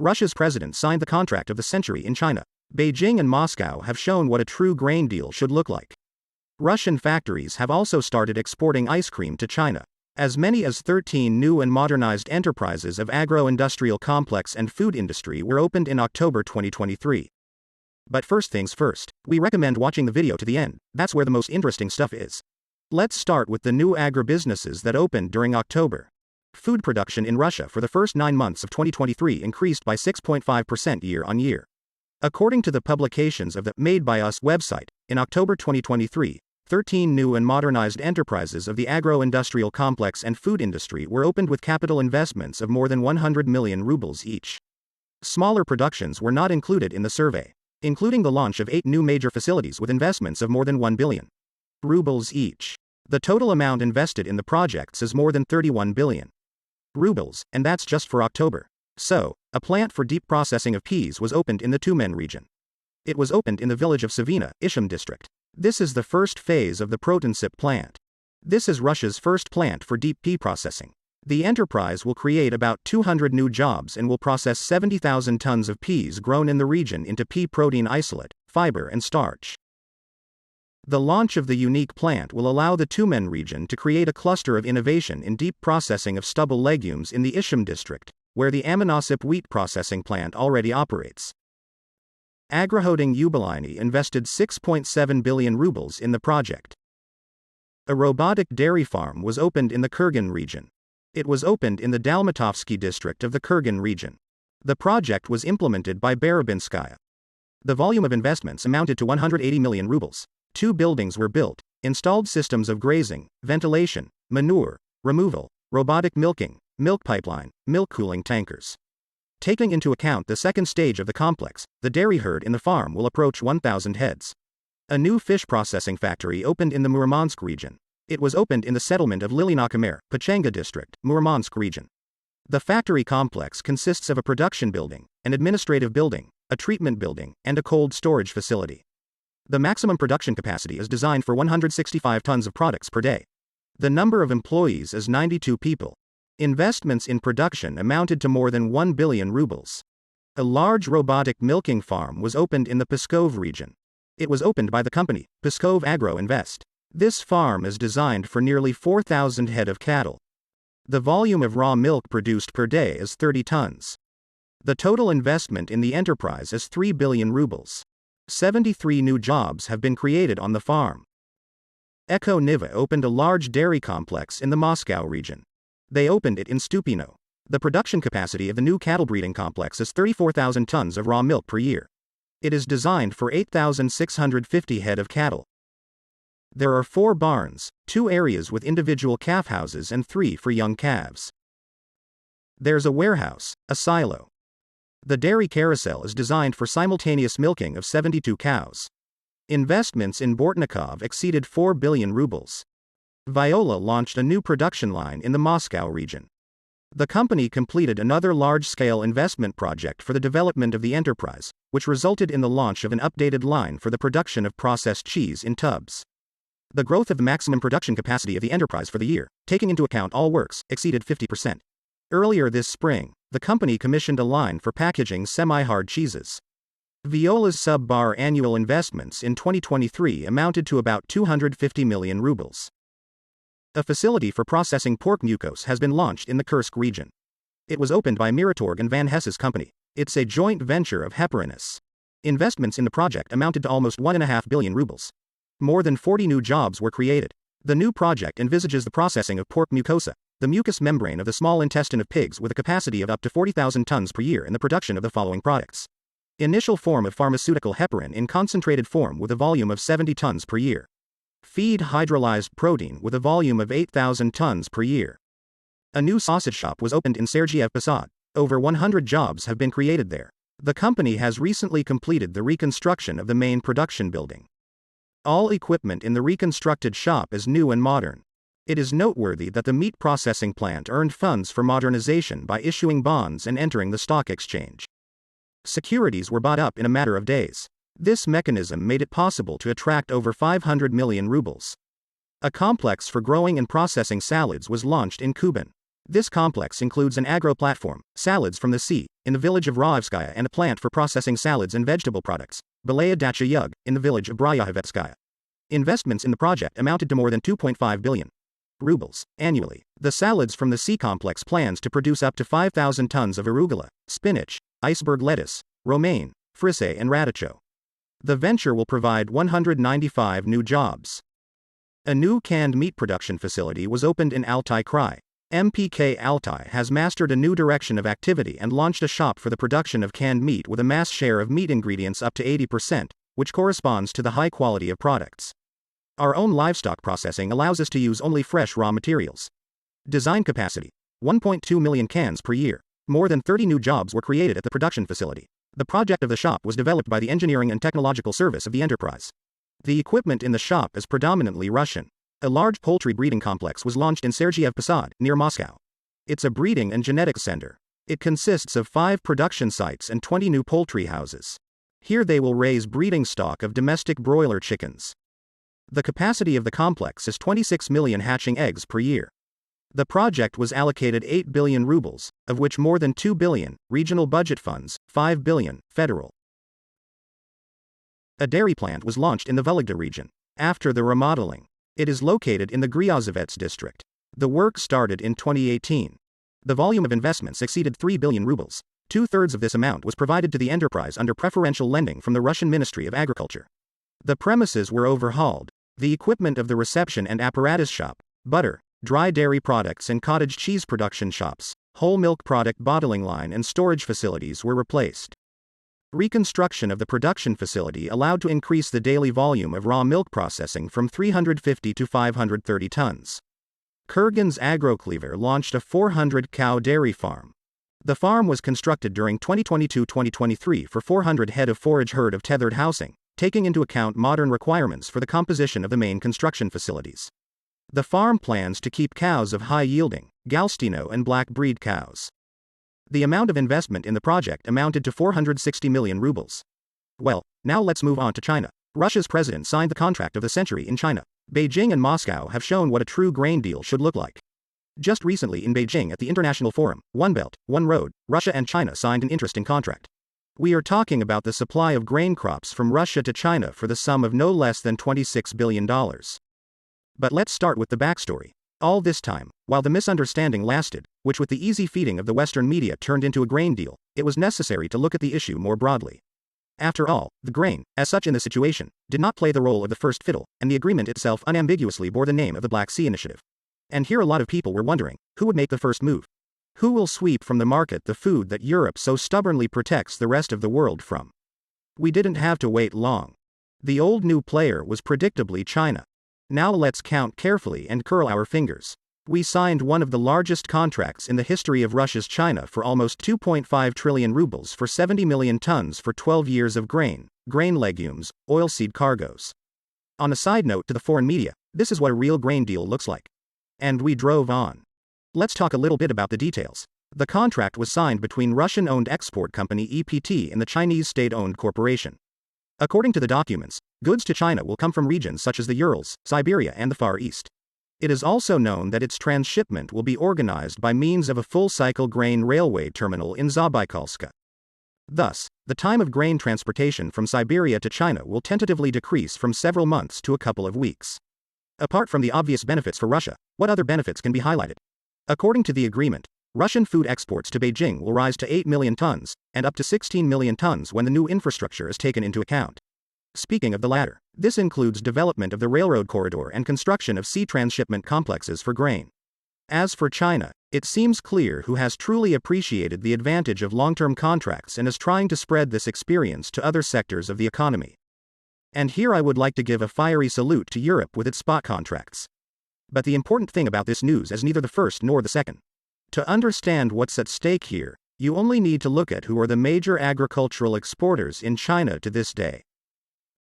Russia's president signed the contract of the century in China. Beijing and Moscow have shown what a true grain deal should look like. Russian factories have also started exporting ice cream to China. As many as 13 new and modernized enterprises of agro-industrial complex and food industry were opened in October 2023. But first things first, we recommend watching the video to the end. That's where the most interesting stuff is. Let's start with the new agribusinesses that opened during October. Food production in Russia for the first 9 months of 2023 increased by 6.5% year-on-year. According to the publications of the Made by Us website, in October 2023, 13 new and modernized enterprises of the agro-industrial complex and food industry were opened with capital investments of more than 100 million rubles each. Smaller productions were not included in the survey, including the launch of 8 new major facilities with investments of more than 1 billion rubles each. The total amount invested in the projects is more than 31 billion rubles, and that's just for October. So, a plant for deep processing of peas was opened in the Tyumen region. It was opened in the village of Savina, Ishim district. This is the first phase of the Protonsip plant. This is Russia's first plant for deep pea processing. The enterprise will create about 200 new jobs and will process 70,000 tons of peas grown in the region into pea protein isolate, fiber and starch. The launch of the unique plant will allow the Tyumen region to create a cluster of innovation in deep processing of stubble legumes in the Ishim district, where the Aminosip wheat processing plant already operates. Agroholding Yubilini invested 6.7 billion rubles in the project. A robotic dairy farm was opened in the Kurgan region. It was opened in the Dalmatovsky district of the Kurgan region. The project was implemented by Barabinskaya. The volume of investments amounted to 180 million rubles. 2 buildings were built, installed systems of grazing, ventilation, manure removal, robotic milking, milk pipeline, milk cooling tankers. Taking into account the second stage of the complex, the dairy herd in the farm will approach 1,000 heads. A new fish processing factory opened in the Murmansk region. It was opened in the settlement of Lilinakomer, Pechenga district, Murmansk region. The factory complex consists of a production building, an administrative building, a treatment building, and a cold storage facility. The maximum production capacity is designed for 165 tons of products per day. The number of employees is 92 people. Investments in production amounted to more than 1 billion rubles. A large robotic milking farm was opened in the Pskov region. It was opened by the company, Pskov Agro-Invest. This farm is designed for nearly 4,000 head of cattle. The volume of raw milk produced per day is 30 tons. The total investment in the enterprise is 3 billion rubles. 73 new jobs have been created on the farm. Eko Niva opened a large dairy complex in the Moscow region. They opened it in Stupino. The production capacity of the new cattle breeding complex is 34,000 tons of raw milk per year. It is designed for 8,650 head of cattle. There are 4 barns, 2 areas with individual calf houses and 3 for young calves. There's a warehouse, a silo. The dairy carousel is designed for simultaneous milking of 72 cows. Investments in Bortnikov exceeded 4 billion rubles. Viola launched a new production line in the Moscow region. The company completed another large-scale investment project for the development of the enterprise, which resulted in the launch of an updated line for the production of processed cheese in tubs. The growth of the maximum production capacity of the enterprise for the year, taking into account all works, exceeded 50%. Earlier this spring, the company commissioned a line for packaging semi-hard cheeses. Viola's sub-bar annual investments in 2023 amounted to about 250 million rubles. A facility for processing pork mucose has been launched in the Kursk region. It was opened by Miratorg and Van Hesse's company. It's a joint venture of Heparinus. Investments in the project amounted to almost 1.5 billion rubles. More than 40 new jobs were created. The new project envisages the processing of pork mucosa, the mucous membrane of the small intestine of pigs, with a capacity of up to 40,000 tons per year in the production of the following products. Initial form of pharmaceutical heparin in concentrated form with a volume of 70 tons per year. Feed hydrolyzed protein with a volume of 8,000 tons per year. A new sausage shop was opened in Sergiev Posad. Over 100 jobs have been created there. The company has recently completed the reconstruction of the main production building. All equipment in the reconstructed shop is new and modern. It is noteworthy that the meat processing plant earned funds for modernization by issuing bonds and entering the stock exchange. Securities were bought up in a matter of days. This mechanism made it possible to attract over 500 million rubles. A complex for growing and processing salads was launched in Kuban. This complex includes an agro platform, salads from the sea, in the village of Raevskaya, and a plant for processing salads and vegetable products, Belaya Dacha Yug, in the village of Bryahovetskaya. Investments in the project amounted to more than 2.5 billion rubles annually. The salads from the sea complex plans to produce up to 5,000 tons of arugula, spinach, iceberg lettuce, romaine, frise, and radicho. The venture will provide 195 new jobs. A new canned meat production facility was opened in Altai Krai. MPK Altai has mastered a new direction of activity and launched a shop for the production of canned meat with a mass share of meat ingredients up to 80%, which corresponds to the high quality of products. Our own livestock processing allows us to use only fresh raw materials. Design capacity: 1.2 million cans per year. More than 30 new jobs were created at the production facility. The project of the shop was developed by the Engineering and Technological Service of the enterprise. The equipment in the shop is predominantly Russian. A large poultry breeding complex was launched in Sergiev Posad, near Moscow. It's a breeding and genetics center. It consists of 5 production sites and 20 new poultry houses. Here they will raise breeding stock of domestic broiler chickens. The capacity of the complex is 26 million hatching eggs per year. The project was allocated 8 billion rubles, of which more than 2 billion, regional budget funds, 5 billion, federal. A dairy plant was launched in the Vologda region. After the remodeling, it is located in the Gryazovets district. The work started in 2018. The volume of investments exceeded 3 billion rubles. 2/3 of this amount was provided to the enterprise under preferential lending from the Russian Ministry of Agriculture. The premises were overhauled. The equipment of the reception and apparatus shop, butter, dry dairy products and cottage cheese production shops, whole milk product bottling line and storage facilities were replaced. Reconstruction of the production facility allowed to increase the daily volume of raw milk processing from 350 to 530 tons. Kurgan's Agrocleaver launched a 400-cow dairy farm. The farm was constructed during 2022-2023 for 400 head of forage herd of tethered housing, taking into account modern requirements for the composition of the main construction facilities. The farm plans to keep cows of high yielding, Galstino and black breed cows. The amount of investment in the project amounted to 460 million rubles. Well, now let's move on to China. Russia's president signed the contract of the century in China. Beijing and Moscow have shown what a true grain deal should look like. Just recently in Beijing at the International Forum, One Belt, One Road, Russia and China signed an interesting contract. We are talking about the supply of grain crops from Russia to China for the sum of no less than $26 billion. But let's start with the backstory. All this time, while the misunderstanding lasted, which with the easy feeding of the Western media turned into a grain deal, it was necessary to look at the issue more broadly. After all, the grain, as such in the situation, did not play the role of the first fiddle, and the agreement itself unambiguously bore the name of the Black Sea Initiative. And here a lot of people were wondering, who would make the first move? Who will sweep from the market the food that Europe so stubbornly protects the rest of the world from? We didn't have to wait long. The old new player was predictably China. Now let's count carefully and curl our fingers. We signed one of the largest contracts in the history of Russia's China for almost 2.5 trillion rubles for 70 million tons for 12 years of grain legumes, oilseed cargoes. On a side note to the foreign media, this is what a real grain deal looks like. And we drove on. Let's talk a little bit about the details. The contract was signed between Russian-owned export company EPT and the Chinese state-owned corporation. According to the documents, goods to China will come from regions such as the Urals, Siberia and the Far East. It is also known that its transshipment will be organized by means of a full-cycle grain railway terminal in Zabaikalska. Thus, the time of grain transportation from Siberia to China will tentatively decrease from several months to a couple of weeks. Apart from the obvious benefits for Russia, what other benefits can be highlighted? According to the agreement, Russian food exports to Beijing will rise to 8 million tons, and up to 16 million tons when the new infrastructure is taken into account. Speaking of the latter, this includes development of the railroad corridor and construction of sea transshipment complexes for grain. As for China, it seems clear who has truly appreciated the advantage of long-term contracts and is trying to spread this experience to other sectors of the economy. And here I would like to give a fiery salute to Europe with its spot contracts. But the important thing about this news is neither the first nor the second. To understand what's at stake here, you only need to look at who are the major agricultural exporters in China to this day.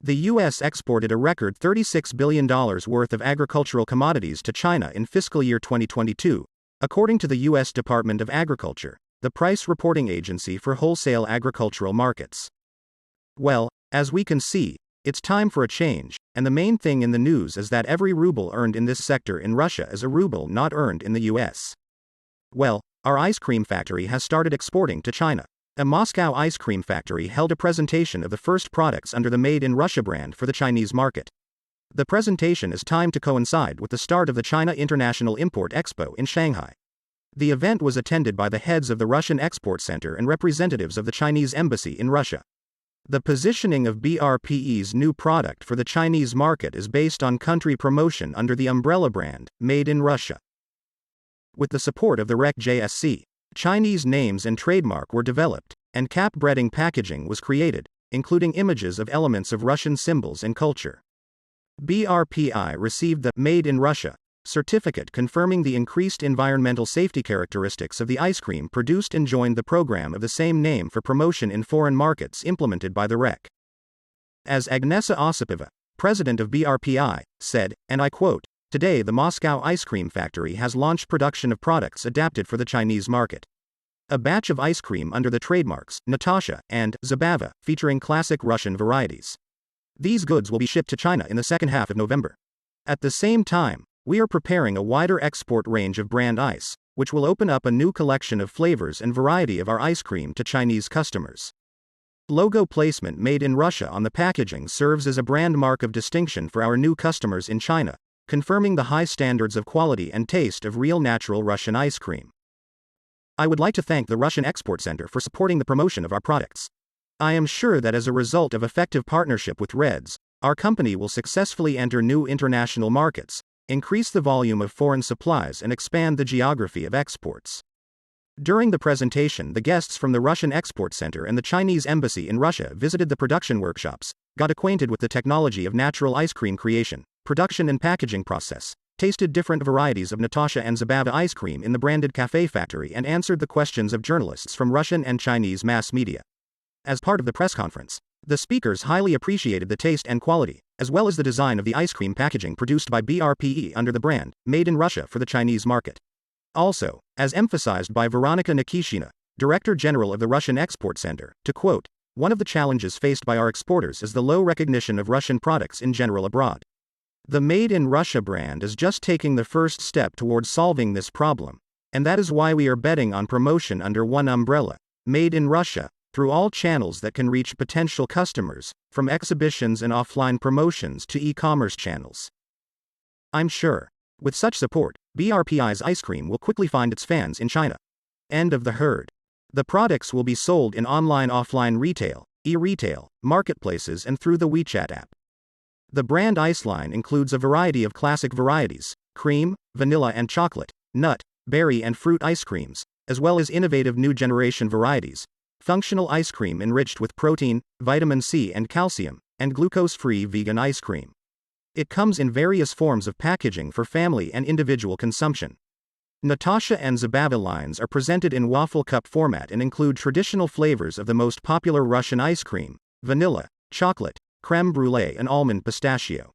The U.S. exported a record $36 billion worth of agricultural commodities to China in fiscal year 2022, according to the U.S. Department of Agriculture, the price reporting agency for wholesale agricultural markets. Well, as we can see, it's time for a change, and the main thing in the news is that every ruble earned in this sector in Russia is a ruble not earned in the U.S. Well, our ice cream factory has started exporting to China. A Moscow ice cream factory held a presentation of the first products under the Made in Russia brand for the Chinese market. The presentation is timed to coincide with the start of the China International Import Expo in Shanghai. The event was attended by the heads of the Russian Export Center and representatives of the Chinese embassy in Russia. The positioning of BRPE's new product for the Chinese market is based on country promotion under the umbrella brand, Made in Russia. With the support of the REC JSC, Chinese names and trademark were developed, and cap breading packaging was created, including images of elements of Russian symbols and culture. BRPI received the Made in Russia certificate confirming the increased environmental safety characteristics of the ice cream produced and joined the program of the same name for promotion in foreign markets implemented by the REC. As Agnesa Osipova, president of BRPI, said, and I quote, "Today the Moscow ice cream factory has launched production of products adapted for the Chinese market. A batch of ice cream under the trademarks, Natasha, and Zabava, featuring classic Russian varieties. These goods will be shipped to China in the second half of November. At the same time, we are preparing a wider export range of brand ice, which will open up a new collection of flavors and variety of our ice cream to Chinese customers." Logo placement Made in Russia on the packaging serves as a brand mark of distinction for our new customers in China, confirming the high standards of quality and taste of real natural Russian ice cream. I would like to thank the Russian Export Center for supporting the promotion of our products. I am sure that as a result of effective partnership with REDS, our company will successfully enter new international markets, increase the volume of foreign supplies and expand the geography of exports. During the presentation, the guests from the Russian Export Center and the Chinese Embassy in Russia visited the production workshops, got acquainted with the technology of natural ice cream creation, production and packaging process, tasted different varieties of Natasha and Zabava ice cream in the branded cafe factory and answered the questions of journalists from Russian and Chinese mass media. As part of the press conference, the speakers highly appreciated the taste and quality, as well as the design of the ice cream packaging produced by BRPE under the brand, Made in Russia for the Chinese market. Also, as emphasized by Veronika Nikishina, Director General of the Russian Export Center, to quote, "One of the challenges faced by our exporters is the low recognition of Russian products in general abroad. The Made in Russia brand is just taking the first step towards solving this problem, and that is why we are betting on promotion under one umbrella, Made in Russia, through all channels that can reach potential customers, from exhibitions and offline promotions to e-commerce channels. I'm sure, with such support, BRPI's ice cream will quickly find its fans in China." End of the herd. The products will be sold in online-offline retail, e-retail, marketplaces and through the WeChat app. The brand ice line includes a variety of classic varieties, cream, vanilla and chocolate, nut, berry and fruit ice creams, as well as innovative new generation varieties, functional ice cream enriched with protein, vitamin C and calcium, and glucose-free vegan ice cream. It comes in various forms of packaging for family and individual consumption. Natasha and Zabava lines are presented in waffle cup format and include traditional flavors of the most popular Russian ice cream, vanilla, chocolate, creme brulee and almond pistachio.